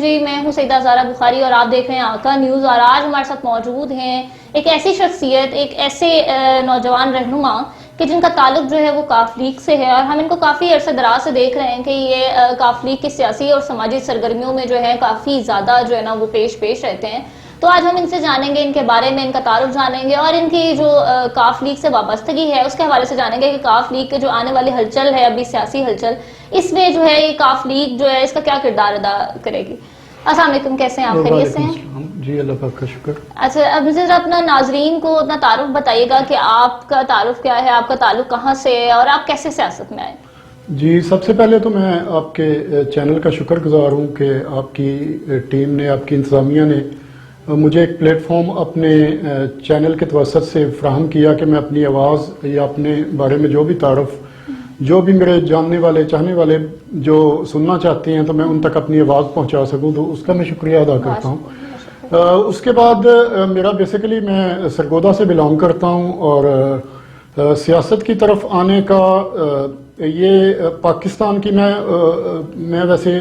جی میں ہوں سیدہ زارا بخاری اور آپ دیکھ رہے ہیں آقا نیوز، اور آج ہمارے ساتھ موجود ہیں ایک ایسی شخصیت، ایک ایسے نوجوان رہنما کہ جن کا تعلق جو ہے وہ کاف لیگ سے ہے، اور ہم ان کو کافی عرصہ دراز سے دیکھ رہے ہیں کہ یہ کاف لیگ کی سیاسی اور سماجی سرگرمیوں میں جو ہے کافی زیادہ جو ہے نا وہ پیش رہتے ہیں. تو آج ہم ان سے جانیں گے، ان کے بارے میں ان کا تعارف جانیں گے، اور ان کی جو کاف لیگ سے وابستگی ہے اس کے حوالے سے جانیں گے کہ کاف لیگ کے جو آنے والی ہلچل ہے ابھی سیاسی ہلچل، اس میں جو ہے یہ کاف لیگ جو ہے اس کا کیا کردار ادا کرے گی. السلام علیکم، کیسے ہیں آپ؟ خیریت سے ہیں؟ جی اللہ پاک کا شکر. اچھا، اب مجھے ذرا اپنا ناظرین کو اپنا تعارف بتائیے گا کہ آپ کا تعارف کیا ہے، آپ کا تعلق کہاں سے ہے اور آپ کیسے سیاست میں آئے؟ جی سب سے پہلے تو میں آپ کے چینل کا شکر گزار ہوں کہ آپ کی ٹیم نے، آپ کی انتظامیہ نے مجھے ایک پلیٹ فارم اپنے چینل کے توسط سے فراہم کیا کہ میں اپنی آواز یا اپنے بارے میں جو بھی تعارف، جو بھی میرے جاننے والے چاہنے والے جو سننا چاہتے ہیں تو میں ان تک اپنی آواز پہنچا سکوں، تو اس کا میں شکریہ ادا کرتا ہوں. اس کے بعد میرا بیسیکلی میں سرگودا سے بلانگ کرتا ہوں، اور سیاست کی طرف آنے کا یہ پاکستان کی میں ویسے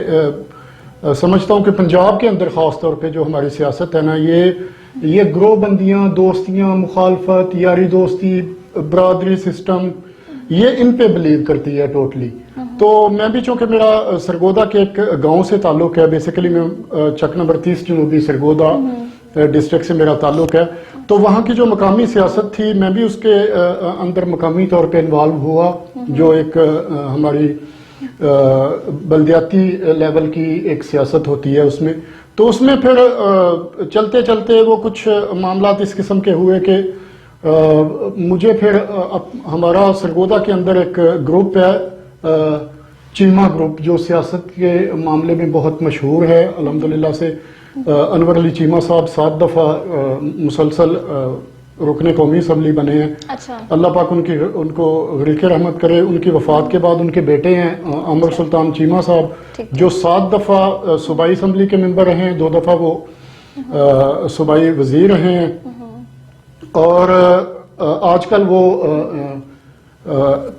سمجھتا ہوں کہ پنجاب کے اندر خاص طور پہ جو ہماری سیاست ہے نا، یہ گروہ بندیاں، دوستیاں، مخالفت، یاری دوستی، برادری سسٹم، یہ ان پہ بلیو کرتی ہے ٹوٹلی. تو میں بھی چونکہ میرا سرگودا کے ایک گاؤں سے تعلق ہے، بیسیکلی میں چک نمبر 30 جنوبی سرگودا ڈسٹرکٹ سے میرا تعلق ہے، تو وہاں کی جو مقامی سیاست تھی میں بھی اس کے اندر مقامی طور پہ انوالو ہوا، جو ایک ہماری بلدیاتی لیول کی ایک سیاست ہوتی ہے اس میں. تو اس میں پھر چلتے چلتے وہ کچھ معاملات اس قسم کے ہوئے کہ مجھے پھر ہمارا سرگودا کے اندر ایک گروپ ہے چیمہ گروپ، جو سیاست کے معاملے میں بہت مشہور ہے الحمدللہ سے. انور علی چیمہ صاحب 7 دفعہ مسلسل رکن قومی اسمبلی بنے ہیں. اچھا. اللہ پاک ان کو غریق رحمت کرے. ان کی وفات کے بعد ان کے بیٹے ہیں عمر سلطان چیمہ صاحب، جو 7 دفعہ صوبائی اسمبلی کے ممبر رہے ہیں، 2 دفعہ وہ صوبائی وزیر رہے ہیں، اور آج کل وہ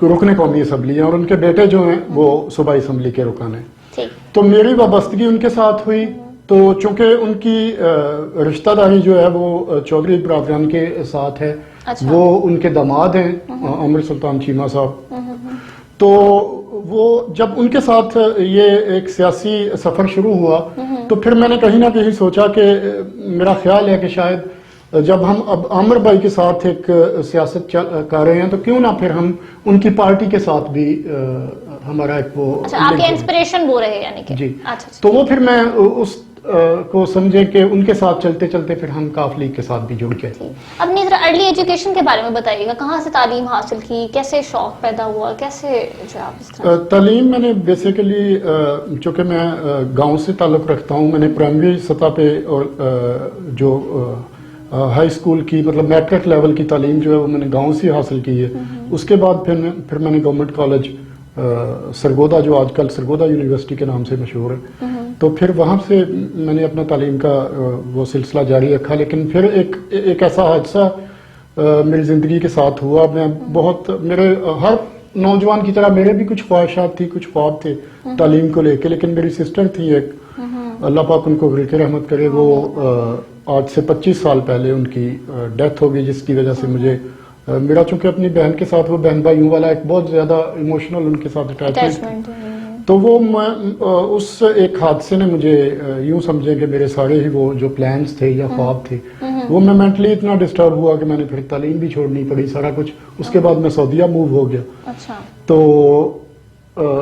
رکن قومی اسمبلی ہیں، اور ان کے بیٹے جو ہیں وہ صوبائی اسمبلی کے رکن ہیں. تو میری وابستگی ان کے ساتھ ہوئی، تو چونکہ ان کی رشتہ داری جو ہے وہ چودھری برادران کے ساتھ ہے. وہ ان کے داماد ہیں عمر سلطان چیمہ صاحب. تو وہ جب ان کے ساتھ یہ ایک سیاسی سفر شروع ہوا تو پھر میں نے کہیں نہ کہیں سوچا کہ میرا خیال ہے کہ شاید جب ہم اب عامر بھائی کے ساتھ ایک سیاست کر رہے ہیں تو کیوں نہ پھر ہم ان کی پارٹی کے ساتھ بھی ہمارا ایک وہ آپ کے انسپریشن وہ رہے یعنی کہ. جی. تو وہ پھر میں اس کو سمجھے کہ ان کے ساتھ چلتے چلتے پھر ہم کاف لیگ کے ساتھ بھی جڑ گئے. اپنی ارلی ایجوکیشن کے بارے میں بتائیے گا، کہاں سے تعلیم حاصل کی، کیسے شوق پیدا ہوا، کیسے جو آپ تعلیم میں نے بیسیکلی چونکہ میں گاؤں سے تعلق رکھتا ہوں، میں نے پرائمری سطح پہ اور جو ہائی اسکول کی مطلب میٹرک لیول کی تعلیم جو ہے وہ میں نے گاؤں سے حاصل کی ہے. اس کے بعد پھر میں نے گورنمنٹ کالج سرگودا، جو آج کل سرگودا یونیورسٹی کے نام سے مشہور ہے، تو پھر وہاں سے میں نے اپنا تعلیم کا وہ سلسلہ جاری رکھا. لیکن پھر ایک ایسا حادثہ میری زندگی کے ساتھ ہوا. میں بہت، میرے ہر نوجوان کی طرح میرے بھی کچھ خواہشات تھی، کچھ خواب تھے تعلیم کو لے کے، لیکن میری سسٹر تھی ایک، اللہ پاک ان کو غریق رحمت کرے، وہ آج سے 25 سال پہلے ان کی ڈیتھ ہو گئی، جس کی وجہ سے مجھے میرا چونکہ اپنی بہن کے ساتھ وہ بہن بھائیوں والا ایک بہت زیادہ ایموشنل ان کے ساتھ اٹیچمنٹ، تو وہ اس ایک حادثے نے مجھے یوں سمجھیں کہ میرے سارے ہی وہ جو پلانز تھے یا خواب تھے وہ میں مینٹلی اتنا ڈسٹرب ہوا کہ میں نے پھر تعلیم بھی چھوڑنی پڑی، سارا کچھ. اس کے بعد میں سعودیہ موو ہو گیا. تو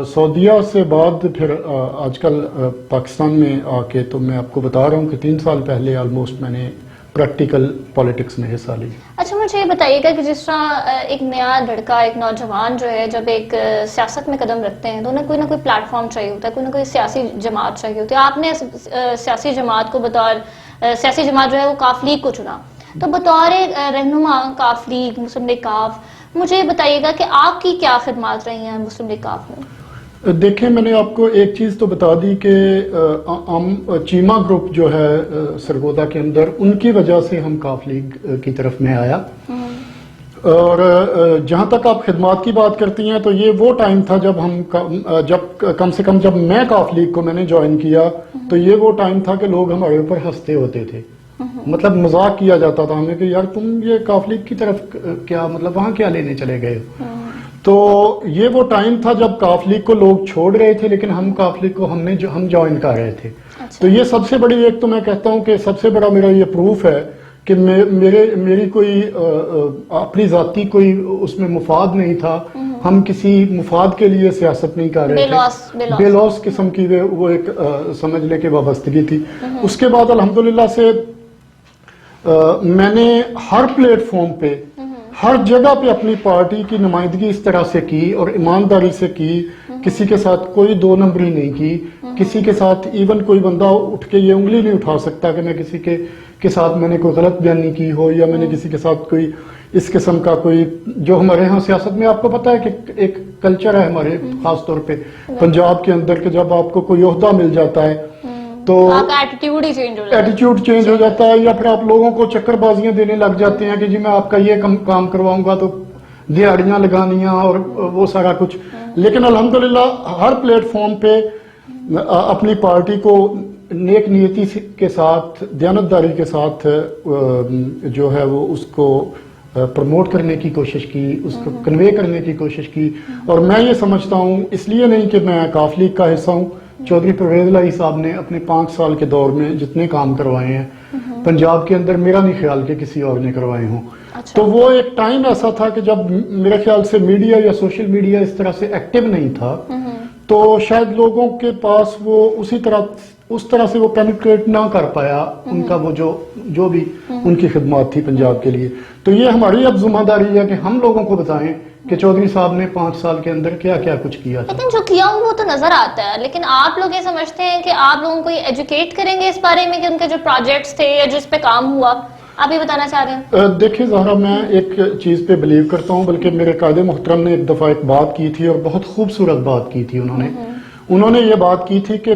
سعودیہ سے بعد پھر آج کل پاکستان میں آ کے تو میں آپ کو بتا رہا ہوں کہ 3 سال پہلے آلموسٹ میں نے پریکٹیکل پالیٹکس میں حصہ لی. اچھا، مجھے یہ بتائیے گا کہ جس طرح ایک نیا لڑکا، ایک نوجوان جو ہے جب ایک سیاست میں قدم رکھتے ہیں تو انہیں کوئی نہ کوئی پلیٹ فارم چاہیے ہوتا ہے، کوئی نہ کوئی سیاسی جماعت چاہیے ہوتی ہے. آپ نے سیاسی جماعت کو بطور سیاسی جماعت جو ہے وہ کاف لیگ کو چنا، تو بطور رہنما کاف لیگ، مسلم لیگ کاف، مجھے بتائیے گا کہ آپ کی کیا خدمات رہی ہیں مسلم لیگ کاف میں؟ دیکھیں، میں نے آپ کو ایک چیز تو بتا دی کہ چیمہ گروپ جو ہے سرگودا کے اندر، ان کی وجہ سے ہم کاف لیگ کی طرف میں آیا. اور جہاں تک آپ خدمات کی بات کرتی ہیں تو یہ وہ ٹائم تھا جب کم سے کم جب میں کاف لیگ کو میں نے جوائن کیا تو یہ وہ ٹائم تھا کہ لوگ ہمارے اوپر ہنستے ہوتے تھے، مطلب مذاق کیا جاتا تھا ہمیں کہ یار تم یہ کاف لیگ کی طرف کیا مطلب وہاں کیا لینے چلے گئے ہو. تو یہ وہ ٹائم تھا جب کاف لیگ کو لوگ چھوڑ رہے تھے لیکن ہم کاف لیگ کو ہم جوائن کر رہے تھے. تو یہ سب سے بڑی ایک تو میں کہتا ہوں کہ سب سے بڑا میرا یہ پروف ہے کہ میری کوئی اپنی ذاتی کوئی اس میں مفاد نہیں تھا، ہم کسی مفاد کے لیے سیاست نہیں کر رہے تھے، بے لوس قسم کی وہ ایک سمجھ لے کے وابستگی تھی. اس کے بعد الحمدللہ سے میں نے ہر پلیٹ فارم پہ ہر جگہ پہ اپنی پارٹی کی نمائندگی اس طرح سے کی اور ایمانداری سے کی، کسی کے ساتھ کوئی دو نمبری نہیں کی، کسی کے ساتھ ایون کوئی بندہ اٹھ کے یہ انگلی نہیں اٹھا سکتا کہ میں کسی کے ساتھ میں نے کوئی غلط بیانی کی ہو یا میں نے کسی کے ساتھ کوئی اس قسم کا کوئی، جو ہمارے ہاں سیاست میں آپ کو پتا ہے کہ ایک کلچر ہے ہمارے خاص طور پہ پنجاب کے اندر کہ جب آپ کو کوئی عہدہ مل جاتا ہے تو ایٹیٹیوڈ چینج ہو جاتا ہے، یا پھر آپ لوگوں کو چکر بازیاں دینے لگ جاتے ہیں کہ جی میں آپ کا یہ کام کرواؤں گا تو دیہڑیاں لگانیاں اور وہ سارا کچھ. لیکن الحمدللہ ہر پلیٹ فارم پہ اپنی پارٹی کو نیک نیتی کے ساتھ دیانتداری کے ساتھ جو ہے وہ اس کو پروموٹ کرنے کی کوشش کی، اس کو کنوے کرنے کی کوشش کی. اور میں یہ سمجھتا ہوں اس لیے نہیں کہ میں کاف لیگ کا حصہ ہوں، چودھری پرویز الہی صاحب نے اپنے 5 سال کے دور میں جتنے کام کروائے ہیں پنجاب کے اندر میرا نہیں خیال کہ کسی اور نے کروائے ہوں. تو وہ ایک ٹائم ایسا تھا کہ جب میرے خیال سے میڈیا یا سوشل میڈیا اس طرح سے ایکٹیو نہیں تھا تو شاید لوگوں کے پاس وہ اس طرح سے وہ پینیٹریٹ نہ کر پایا ان کا وہ جو بھی ان کی خدمات تھی پنجاب کے لیے. تو یہ ہماری اب ذمہ داری ہے کہ ہم لوگوں کو بتائیں کہ چودھری صاحب نے 5 سال کے اندر کیا کیا کچھ کیا تھا. لیکن جو کیا وہ تو نظر آتا ہے، لیکن آپ لوگ یہ سمجھتے ہیں کہ آپ لوگوں کو یہ ایجوکیٹ کریں گے اس بارے میں کہ ان کے جو پروجیکٹس تھے یا جس پہ کام ہوا، آپ یہ بتانا چاہ رہے ہیں؟ دیکھیں زہرا، میں ایک چیز پہ بلیو کرتا ہوں، بلکہ میرے قائد محترم نے ایک دفعہ ایک بات کی تھی اور بہت خوبصورت بات کی تھی. انہوں نے یہ بات کی تھی کہ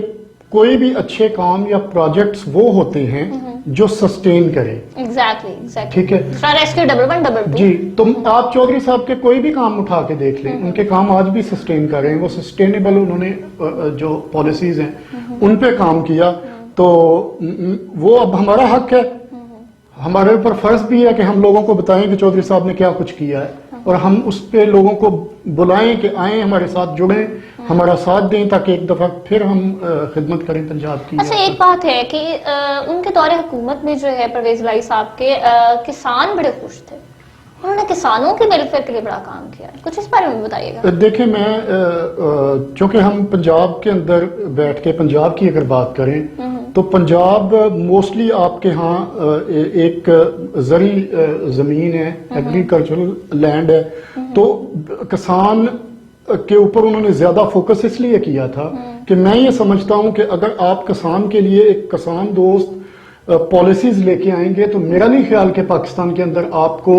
کوئی بھی اچھے کام یا پروجیکٹس وہ ہوتے ہیں جو سسٹین کریں. ایگزیکٹلی ٹھیک ہے جی. تو آپ چودھری صاحب کے کوئی بھی کام اٹھا کے دیکھ لیں، ان کے کام آج بھی سسٹین کر رہے ہیں، وہ سسٹینیبل. انہوں نے جو پالیسیز ہیں ان پہ کام کیا، تو وہ اب ہمارا حق ہے، ہمارے اوپر فرض بھی ہے کہ ہم لوگوں کو بتائیں کہ چودھری صاحب نے کیا کچھ کیا ہے، اور ہم اس پہ لوگوں کو بلائیں کہ آئیں ہمارے ساتھ جڑیں، ہمارا ساتھ دیں، تاکہ ایک دفعہ پھر ہم خدمت کریں پنجاب کی. اچھا، ایک بات ہے کہ ان کے دور حکومت میں جو ہے پرویز الہی صاحب کے کسان بڑے خوش تھے، انہوں نے کسانوں کے ویلفیئر کے لیے بڑا کام کیا ہے، کچھ اس بارے میں بتائیے گا. دیکھیں، میں چونکہ ہم پنجاب کے اندر بیٹھ کے پنجاب کی اگر بات کریں تو پنجاب موسٹلی آپ کے ہاں ایک زرعی زمین ہے، ایگریکلچرل لینڈ ہے، تو کسان کے اوپر انہوں نے زیادہ فوکس اس لیے کیا تھا کہ میں یہ سمجھتا ہوں کہ اگر آپ کسان کے لیے ایک کسان دوست پالیسیز لے کے آئیں گے تو میرا نہیں خیال کہ پاکستان کے اندر آپ کو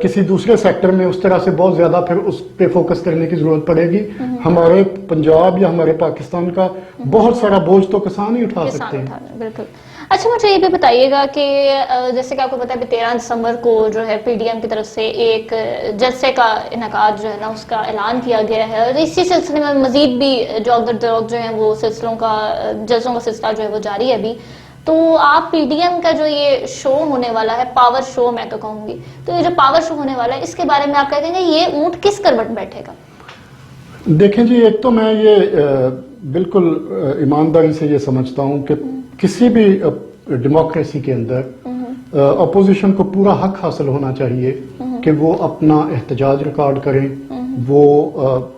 کسی دوسرے سیکٹر میں اس طرح سے بہت زیادہ پھر اس پہ فوکس کرنے کی ضرورت پڑے گی. ہمارے پنجاب یا ہمارے پاکستان کا بہت سارا بوجھ تو کسان ہی اٹھا سکتے ہیں. بالکل. اچھا، مجھے یہ بھی بتائیے گا کہ جیسے کہ آپ کو پتا ہے 13 دسمبر کو جو ہے پی ڈی ایم کی طرف سے ایک جلسے کا انعقاد جو ہے نا اس کا اعلان کیا گیا ہے، اور اسی سلسلے میں مزید بھی جو ہیں وہ جلسوں کا سلسلہ جو ہے وہ جاری ہے ابھی. تو آپ پی ڈی ایم کا جو یہ شو ہونے والا ہے، پاور شو میں تو کہوں گی، تو یہ جو پاور شو ہونے والا ہے اس کے بارے میں آپ کہیں گے یہ اونٹ کس کروٹ بیٹھے گا؟ دیکھیں جی، ایک تو میں یہ بالکل ایمانداری سے یہ سمجھتا ہوں کہ کسی بھی ڈیموکریسی کے اندر اپوزیشن کو پورا حق حاصل ہونا چاہیے کہ وہ اپنا احتجاج ریکارڈ کریں، وہ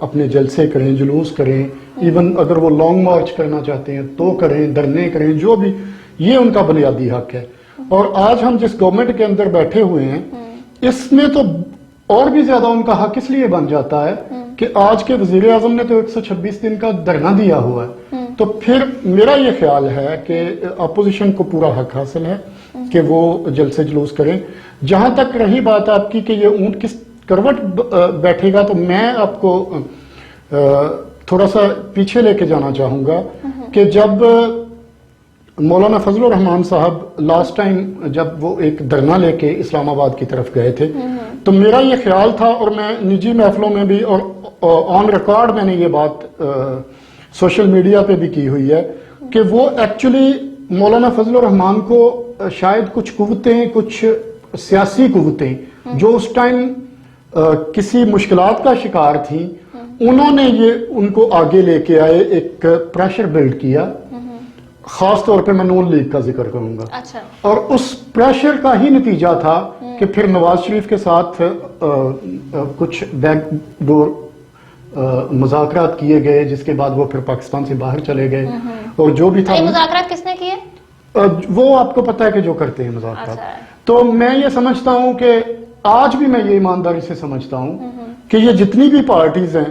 اپنے جلسے کریں، جلوس کریں، ایون اگر وہ لانگ مارچ کرنا چاہتے ہیں تو کریں، دھرنے کریں، جو بھی، یہ ان کا بنیادی حق ہے. اور آج ہم جس گورنمنٹ کے اندر بیٹھے ہوئے ہیں اس میں تو اور بھی زیادہ ان کا حق اس لیے بن جاتا ہے کہ آج کے وزیر اعظم نے تو 126 دن کا دھرنا دیا ہوا ہے. تو پھر میرا یہ خیال ہے کہ اپوزیشن کو پورا حق حاصل ہے کہ وہ جلسے جلوس کریں. جہاں تک رہی بات آپ کی کہ یہ اونٹ کس کروٹ بیٹھے گا، تو میں آپ کو تھوڑا سا پیچھے لے کے جانا چاہوں گا کہ جب مولانا فضل الرحمان صاحب لاسٹ ٹائم جب وہ ایک دھرنا لے کے اسلام آباد کی طرف گئے تھے تو میرا یہ خیال تھا اور میں نجی محفلوں میں بھی اور آن ریکارڈ میں نے یہ بات سوشل میڈیا پہ بھی کی ہوئی ہے کہ وہ ایکچولی مولانا فضل الرحمان کو شاید کچھ قوتیں، کچھ سیاسی قوتیں جو اس ٹائم کسی مشکلات کا شکار تھیں، انہوں نے یہ ان کو آگے لے کے آئے، ایک پریشر بلڈ کیا. خاص طور پہ میں نون لیگ کا ذکر کروں گا. اچھا. اور اس پریشر کا ہی نتیجہ تھا کہ پھر نواز شریف کے ساتھ کچھ بیک ڈور مذاکرات کیے گئے، جس کے بعد وہ پھر پاکستان سے باہر چلے گئے. اور جو بھی تھا، مذاکرات کس نے کیے وہ آپ کو پتہ ہے کہ جو کرتے ہیں مذاکرات. اچھا. تو میں یہ سمجھتا ہوں کہ آج بھی میں یہ ایمانداری سے سمجھتا ہوں کہ یہ جتنی بھی پارٹیز ہیں،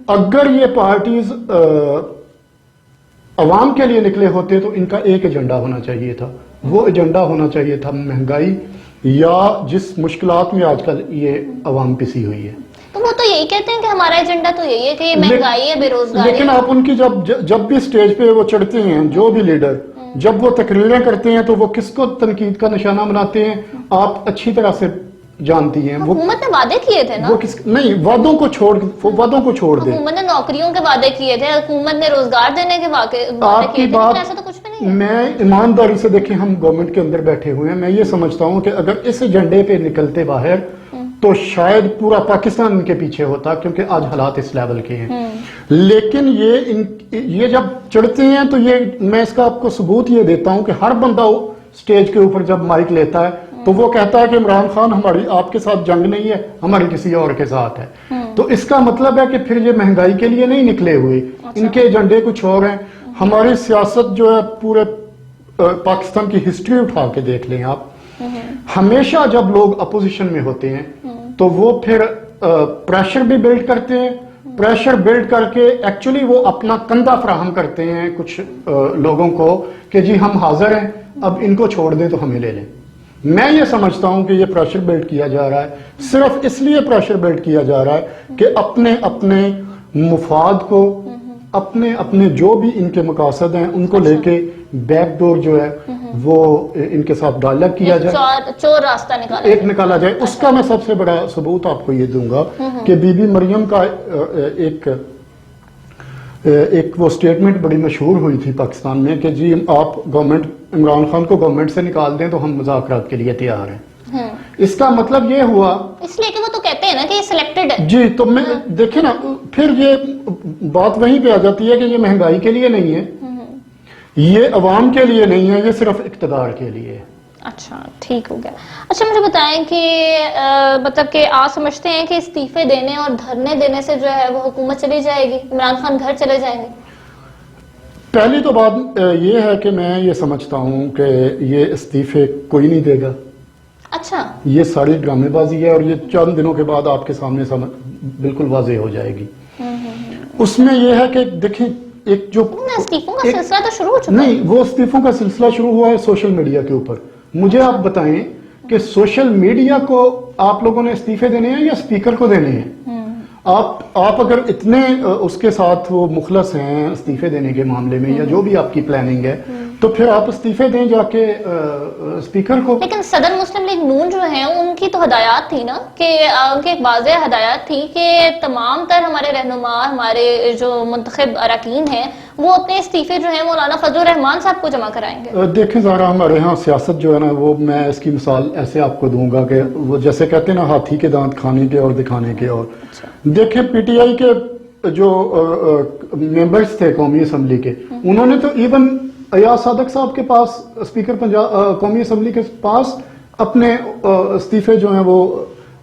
اگر یہ پارٹیز عوام کے لیے نکلے ہوتے تو ان کا ایک ایجنڈا ہونا چاہیے تھا. وہ ایجنڈا ہونا چاہیے تھا مہنگائی، یا جس مشکلات میں آج کل یہ عوام پسی ہوئی ہے. تو وہ تو یہی کہتے ہیں کہ ہمارا ایجنڈا تو یہی ہے کہ یہ مہنگائی ہے، بے روزگاری. لیکن آپ ان کی جب بھی سٹیج پہ وہ چڑھتے ہیں، جو بھی لیڈر جب وہ تقریریں کرتے ہیں تو وہ کس کو تنقید کا نشانہ بناتے ہیں آپ اچھی طرح سے جانتی ہیں. حکومت نے وعدے کیے تھے نا، وہ نہیں، وعدوں کو چھوڑ دیں. حکومت نے نوکریوں کے وعدے کیے تھے، حکومت نے روزگار دینے کے وعدے آپ کی کیے تھے، بات لیکن ایسا تو کچھ بھی نہیں ہے. میں ایمانداری سے دیکھیں، ہم گورنمنٹ کے اندر بیٹھے ہوئے ہیں. میں یہ سمجھتا ہوں کہ اگر اس ایجنڈے پہ نکلتے باہر تو شاید پورا پاکستان ان کے پیچھے ہوتا، کیونکہ آج حالات اس لیول کے ہیں. لیکن یہ جب چڑھتے ہیں تو میں اس کا آپ کو ثبوت یہ دیتا ہوں کہ ہر بندہ سٹیج کے اوپر جب مائک لیتا ہے تو وہ کہتا ہے کہ عمران خان ہماری آپ کے ساتھ جنگ نہیں ہے، ہماری کسی اور کے ساتھ ہے. تو اس کا مطلب ہے کہ پھر یہ مہنگائی کے لیے نہیں نکلے ہوئے، ان کے ایجنڈے کچھ اور ہیں. ہماری سیاست جو ہے، پورے پاکستان کی ہسٹری اٹھا کے دیکھ لیں آپ، ہمیشہ جب لوگ اپوزیشن میں ہوتے ہیں تو وہ پھر پریشر بھی بلڈ کرتے ہیں. پریشر بلڈ کر کے ایکچولی وہ اپنا کندھا فراہم کرتے ہیں کچھ لوگوں کو کہ جی ہم حاضر ہیں، اب ان کو چھوڑ دیں تو ہمیں لے لیں. میں یہ سمجھتا ہوں کہ یہ پریشر بلڈ کیا جا رہا ہے، صرف اس لیے پریشر بلڈ کیا جا رہا ہے کہ اپنے مفاد کو، اپنے جو بھی ان کے مقاصد ہیں ان کو لے کے بیک ڈور جو ہے وہ ان کے ساتھ ڈائلاگ کیا جائے، چور راستہ نکالا جائے. اس کا میں سب سے بڑا ثبوت آپ کو یہ دوں گا کہ بی بی مریم کا ایک وہ سٹیٹمنٹ بڑی مشہور ہوئی تھی پاکستان میں کہ جی آپ گورنمنٹ عمران خان کو گورنمنٹ سے نکال دیں تو ہم مذاکرات کے لیے تیار ہیں. اس کا مطلب یہ ہوا، اس لیے کہ وہ تو کہتے ہیں نا کہ یہ سلیکٹڈ ہے. جی تو میں دیکھیں نا، پھر یہ بات وہیں پہ آ جاتی ہے کہ یہ مہنگائی کے لیے نہیں ہے، یہ عوام کے لیے نہیں ہے، یہ صرف اقتدار کے لیے ہے. اچھا ٹھیک ہو گیا. اچھا مجھے بتائیں کہ مطلب کہ آپ سمجھتے ہیں کہ استعفے دینے اور دھرنے دینے سے جو ہے وہ حکومت چلی جائے گی، عمران خان گھر چلے جائیں گے؟ پہلی تو بات یہ ہے کہ میں یہ سمجھتا ہوں کہ یہ استعفے کوئی نہیں دے گا. اچھا. یہ ساری ڈرامے بازی ہے اور یہ چند دنوں کے بعد آپ کے سامنے بالکل واضح ہو جائے گی. اس میں یہ ہے کہ دیکھیں، ایک جو استعفوں کا سلسلہ تو شروع ہو چکا ہے. نہیں، وہ استعفوں کا سلسلہ شروع ہوا ہے سوشل میڈیا کے اوپر. مجھے آپ بتائیں کہ سوشل میڈیا کو آپ لوگوں نے استعفے دینے ہیں یا اسپیکر کو دینے ہیں؟ آپ اگر اتنے اس کے ساتھ وہ مخلص ہیں استعفے دینے کے معاملے میں، یا جو بھی آپ کی پلاننگ ہے، تو پھر آپ استعفے دیں جا کے اسپیکر کو. لیکن صدر مسلم لیگ نون جو ہیں ان کی تو ہدایات تھی نا، کہ ان کی ایک واضح ہدایات تھی کہ تمام تر ہمارے رہنما، ہمارے جو منتخب اراکین ہیں، وہ اپنے استعفے جو ہیں مولانا فضل الرحمان صاحب کو جمع کرائیں گے. دیکھیں زہرا، ہمارے ہاں سیاست جو ہے نا، وہ میں اس کی مثال ایسے آپ کو دوں گا کہ وہ جیسے کہتے ہیں نا، ہاتھی کے دانت کھانے کے اور دکھانے کے. اور دیکھیں پی ٹی آئی کے جو ممبرز تھے قومی اسمبلی کے، انہوں نے تو ایون ایاز صادق صاحب کے پاس، اسپیکر قومی اسمبلی کے پاس اپنے استعفے جو ہیں وہ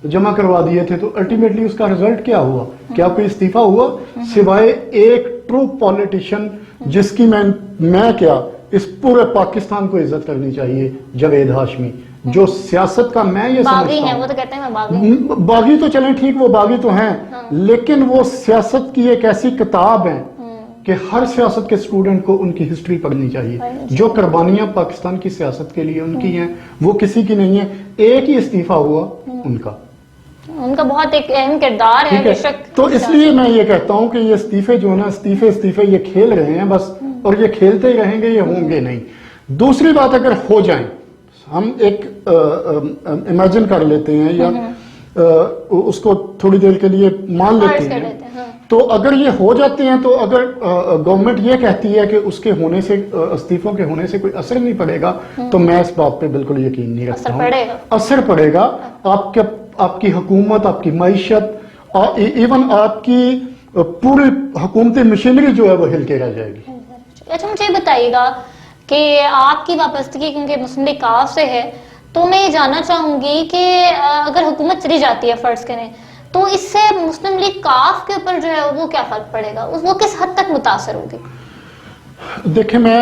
جمع کروا دیے تھے. تو الٹیمیٹلی اس کا رزلٹ کیا ہوا؟ کیا کوئی استعفا ہوا؟ سوائے ایک ٹرو پولیٹیشین جس کی میں کیا اس پورے پاکستان کو عزت کرنی چاہیے، جاوید ہاشمی، جو سیاست کا میں یہ باغی ہیں. وہ تو کہتے ہیں میں باغی تو چلیں ٹھیک، وہ باغی تو ہیں، لیکن وہ سیاست کی ایک ایسی کتاب ہے کہ ہر سیاست کے اسٹوڈنٹ کو ان کی ہسٹری پڑھنی چاہیے. جو قربانیاں پاکستان کی سیاست کے لیے ان کی ہیں وہ کسی کی نہیں ہیں. ایک ہی استعفا ہوا ان کا بہت ایک اہم کردار ہے. تو اس لیے میں یہ کہتا ہوں کہ یہ استعفے جو ہے نا، استعفے یہ کھیل رہے ہیں بس، اور یہ کھیلتے ہی رہیں گے، یہ ہوں گے نہیں. دوسری بات، اگر ہو جائیں، ہم ایک امیجن کر لیتے ہیں، یا اس کو تھوڑی دیر کے لیے مان لیتے ہیں. تو اگر یہ ہو جاتے ہیں تو اگر گورنمنٹ یہ کہتی ہے کہ اس کے ہونے سے استعفوں کے ہونے سے کوئی اثر نہیں پڑے گا تو میں اس بات پہ بالکل یقین نہیں رکھتا ہوں. اثر پڑے گا. آپ کی حکومت, آپ کی معیشت, ایون آپ کی پوری حکومتی مشینری جو ہے وہ ہل کے رہ جائے گی. اچھا مجھے بتائیے گا کہ آپ کی وابستگی کیونکہ مسلم لیگ کاف سے ہے تو میں یہ جاننا چاہوں گی کہ اگر حکومت چلی جاتی ہے فرض کریں تو اس سے مسلم لیگ کاف کے اوپر جو ہے وہ کیا فرق پڑے گا, وہ کس حد تک متاثر ہوگی؟ دیکھیں میں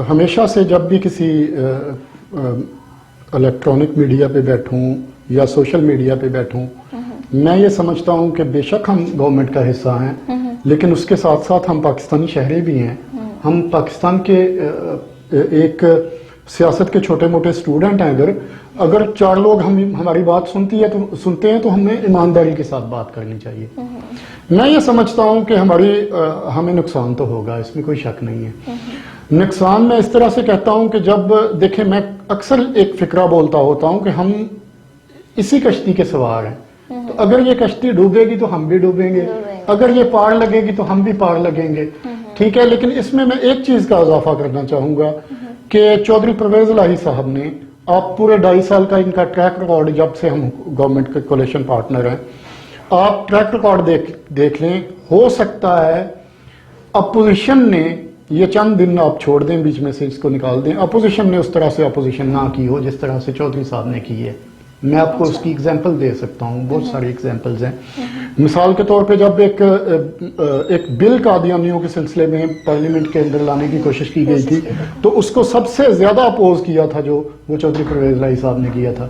ہمیشہ سے جب بھی کسی الیکٹرانک میڈیا پہ بیٹھوں یا سوشل میڈیا پہ بیٹھوں میں یہ سمجھتا ہوں کہ بے شک ہم گورنمنٹ کا حصہ ہیں لیکن اس کے ساتھ ساتھ ہم پاکستانی شہری بھی ہیں. ہم پاکستان کے ایک سیاست کے چھوٹے موٹے اسٹوڈنٹ ہیں. اگر 4 لوگ ہماری بات سنتے ہیں تو ہمیں ایمانداری کے ساتھ بات کرنی چاہیے. میں یہ سمجھتا ہوں کہ ہمیں نقصان تو ہوگا, اس میں کوئی شک نہیں ہے. نقصان میں اس طرح سے کہتا ہوں کہ جب دیکھیں میں اکثر ایک فکرہ بولتا ہوتا ہوں کہ ہم اسی کشتی کے سوار ہیں. تو اگر یہ کشتی ڈوبے گی تو ہم بھی ڈوبیں گے, اگر یہ پار لگے گی تو ہم بھی پار لگیں گے. ٹھیک ہے, لیکن اس میں ایک چیز کا اضافہ کرنا چاہوں گا کہ چودھری پرویز الہی صاحب نے, آپ پورے 2.5 سال کا ان کا ٹریک ریکارڈ, جب سے ہم گورنمنٹ کے کولیشن پارٹنر ہیں, آپ ٹریک ریکارڈ دیکھ لیں. ہو سکتا ہے اپوزیشن نے یہ چند دن آپ چھوڑ دیں, بیچ میں سے اس کو نکال دیں, اپوزیشن نے اس طرح سے اپوزیشن نہ کی ہو جس طرح سے چودھری صاحب نے کی ہے. میں آپ کو اس کی اگزامپل دے سکتا ہوں, بہت ساری اگزامپلز ہیں. مثال کے طور پہ جب ایک بل قادیانیوں کے سلسلے میں پارلیمنٹ کے اندر لانے کی کوشش کی گئی تھی تو اس کو سب سے زیادہ اپوز کیا تھا جو وہ چودھری پرویز الہی صاحب نے کیا تھا.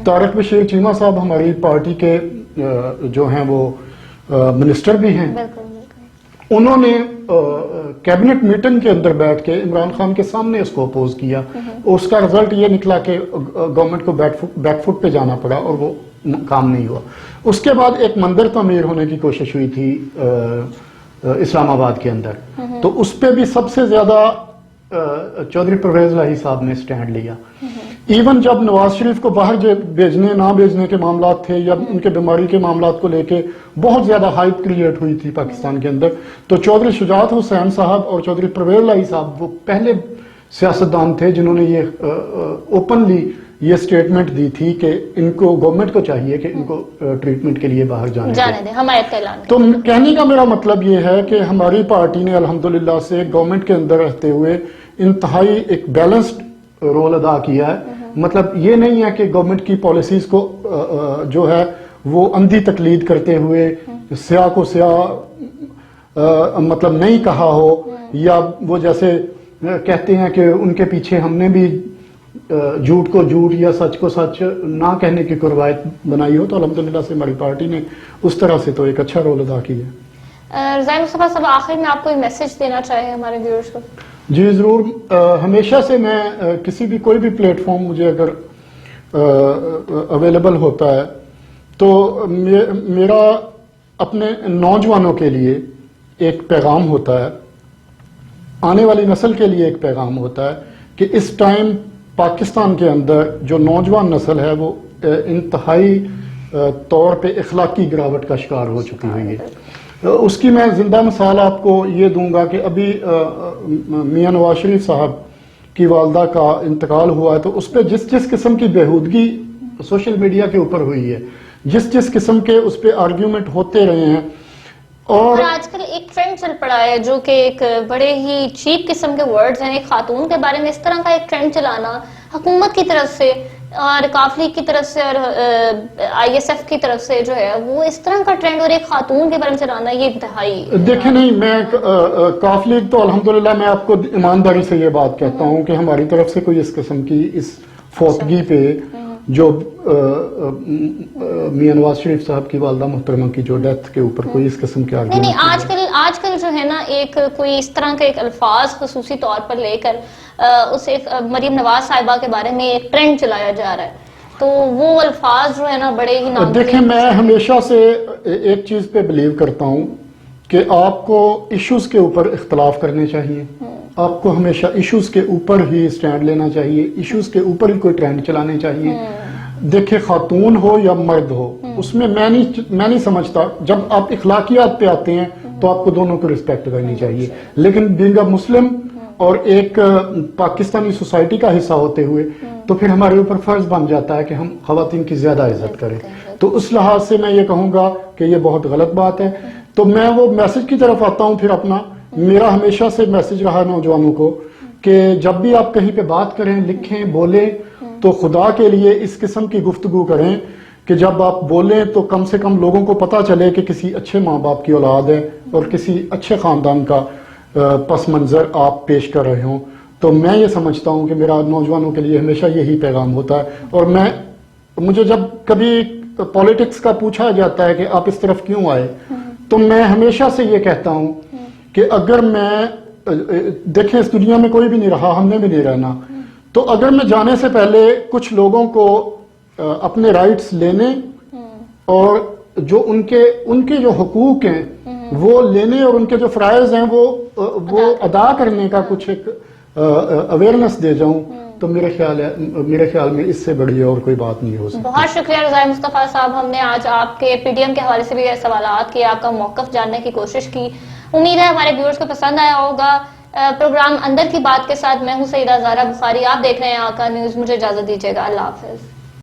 طارق بشیر چیمہ صاحب ہماری پارٹی کے جو ہیں وہ منسٹر بھی ہیں, انہوں نے کیبنٹ میٹنگ کے اندر بیٹھ کے عمران خان کے سامنے اس کو اپوز کیا. اس کا رزلٹ یہ نکلا کہ گورنمنٹ کو بیک فٹ پہ جانا پڑا اور وہ کام نہیں ہوا. اس کے بعد ایک مندر تعمیر ہونے کی کوشش ہوئی تھی اسلام آباد کے اندر, تو اس پہ بھی سب سے زیادہ چودھری پرویز الہی صاحب نے سٹینڈ لیا. ایون جب نواز شریف کو باہر بھیجنے نہ بھیجنے کے معاملات تھے یا ان کے بیماری کے معاملات کو لے کے بہت زیادہ ہائپ کریٹ ہوئی تھی پاکستان کے اندر, تو چودھری شجاعت حسین صاحب اور چودھری پرویز الہی صاحب وہ پہلے سیاستدان تھے جنہوں نے یہ اوپنلی یہ سٹیٹمنٹ دی تھی کہ ان کو گورنمنٹ کو چاہیے کہ ان کو ٹریٹمنٹ کے لیے باہر جانے دیں, حمایت کا اعلان. تو کہنے کا میرا مطلب یہ ہے کہ ہماری پارٹی نے الحمدللہ سے گورنمنٹ کے اندر رہتے ہوئے انتہائی ایک بیلنسڈ رول ادا کیا ہے. مطلب یہ نہیں ہے کہ گورنمنٹ کی پالیسیز کو جو ہے وہ اندھی تقلید کرتے ہوئے سیاہ کو سیاہ مطلب نہیں کہا ہو, یا وہ جیسے کہتے ہیں کہ ان کے پیچھے ہم نے بھی جھوٹ کو جھوٹ یا سچ کو سچ نہ کہنے کی روایت بنائی ہو. تو الحمدللہ سے ہماری پارٹی نے اس طرح سے تو ایک اچھا رول ادا کیا ہے. رضائی مصطفیٰ صاحب آخر میں آپ کوئی میسج دینا چاہیں ہمارے ویورز کو؟ جی ضرور. ہمیشہ سے میں کسی بھی کوئی بھی پلیٹ فارم مجھے اگر اویلیبل ہوتا ہے تو میرا اپنے نوجوانوں کے لیے ایک پیغام ہوتا ہے, آنے والی نسل کے لیے ایک پیغام ہوتا ہے کہ اس ٹائم پاکستان کے اندر جو نوجوان نسل ہے وہ انتہائی طور پہ اخلاقی گراوٹ کا شکار ہو چکی ہوئی ہے. اس کی میں زندہ مثال آپ کو یہ دوں گا کہ ابھی میاں نواز شریف صاحب کی والدہ کا انتقال ہوا ہے, تو اس پہ جس قسم کی بےہودگی سوشل میڈیا کے اوپر ہوئی ہے, جس قسم کے اس پہ آرگیومنٹ ہوتے رہے ہیں, اور آج کل ایک ٹرینڈ چل پڑا ہے جو کہ ایک بڑے ہی چیپ قسم کے ورڈز ہیں, ایک خاتون کے بارے میں اس طرح کا ایک ٹرینڈ چلانا حکومت کی طرف سے اور کاف لیگ کی طرف سے اور آئی ایس ایف کی طرف سے جو ہے وہ اس طرح کا ٹرینڈ اور ایک خاتون کے بارے میں چلانا یہ انتہائی. دیکھیں نہیں, میں کاف لیگ تو الحمدللہ میں آپ کو ایمانداری سے یہ بات کہتا ہوں کہ ہماری طرف سے کوئی اس قسم کی اس فوتگی پہ جو میاں نواز شریف صاحب کی والدہ محترمہ کی جو ڈیتھ کے اوپر کوئی اس قسم کے نہیں, آج کل جو ہے نا ایک کوئی اس طرح کے ایک الفاظ خصوصی طور پر لے کر اس ایک مریم نواز صاحبہ کے بارے میں ایک ٹرینڈ چلایا جا رہا ہے, تو وہ الفاظ جو ہے نا بڑے ہی نام. دیکھیں میں ہمیشہ سے ایک چیز پہ بلیو کرتا ہوں کہ آپ کو ایشوز کے اوپر اختلاف کرنے چاہیے, آپ کو ہمیشہ ایشوز کے اوپر ہی سٹینڈ لینا چاہیے, ایشوز کے اوپر ہی کوئی ٹرینڈ چلانے چاہیے. دیکھیں خاتون ہو یا مرد ہو اس میں میں نہیں سمجھتا، جب آپ اخلاقیات پہ آتے ہیں تو آپ کو دونوں کو رسپیکٹ کرنی چاہیے، لیکن بینگ اے مسلم اور ایک پاکستانی سوسائٹی کا حصہ ہوتے ہوئے تو پھر ہمارے اوپر فرض بن جاتا ہے کہ ہم خواتین کی زیادہ عزت کریں. تو اس لحاظ سے میں یہ کہوں گا کہ یہ بہت غلط بات ہے. تو میں وہ میسج کی طرف آتا ہوں پھر اپنا. میرا ہمیشہ سے میسج رہا نوجوانوں کو کہ جب بھی آپ کہیں پہ بات کریں، لکھیں، بولیں تو خدا کے لیے اس قسم کی گفتگو کریں کہ جب آپ بولیں تو کم سے کم لوگوں کو پتا چلے کہ کسی اچھے ماں باپ کی اولاد ہے اور کسی اچھے خاندان کا پس منظر آپ پیش کر رہے ہوں. تو میں یہ سمجھتا ہوں کہ میرا نوجوانوں کے لیے ہمیشہ یہی پیغام ہوتا ہے. اور مجھے جب کبھی پالیٹکس کا پوچھا جاتا ہے کہ آپ اس طرف کیوں آئے، تو میں ہمیشہ سے یہ کہتا ہوں کہ اگر میں دیکھیں اس دنیا میں کوئی بھی نہیں رہا، ہم نے بھی نہیں رہنا، تو اگر میں جانے سے پہلے کچھ لوگوں کو اپنے رائٹس لینے اور جو ان کے جو حقوق ہیں وہ لینے اور ان کے جو فرائض ہیں وہ ادا کرنے کا کچھ ایک اویئرنیس دے جاؤں، تو میرے خیال میں اس سے بڑی اور کوئی بات نہیں ہو سکتی. بہت شکریہ رضائی مصطفیٰ صاحب. ہم نے آج آپ کے پی ڈی ایم کے حوالے سے بھی سوالات کیے، آپ کا موقف جاننے کی کوشش کی. امید ہے ہمارے ویورز کو پسند آیا ہوگا. پروگرام اندر کی بات کے ساتھ میں ہوں سیدہ زہرا بخاری، آپ دیکھ رہے ہیں آقا نیوز. مجھے اجازت دیجیے گا. اللہ حافظ.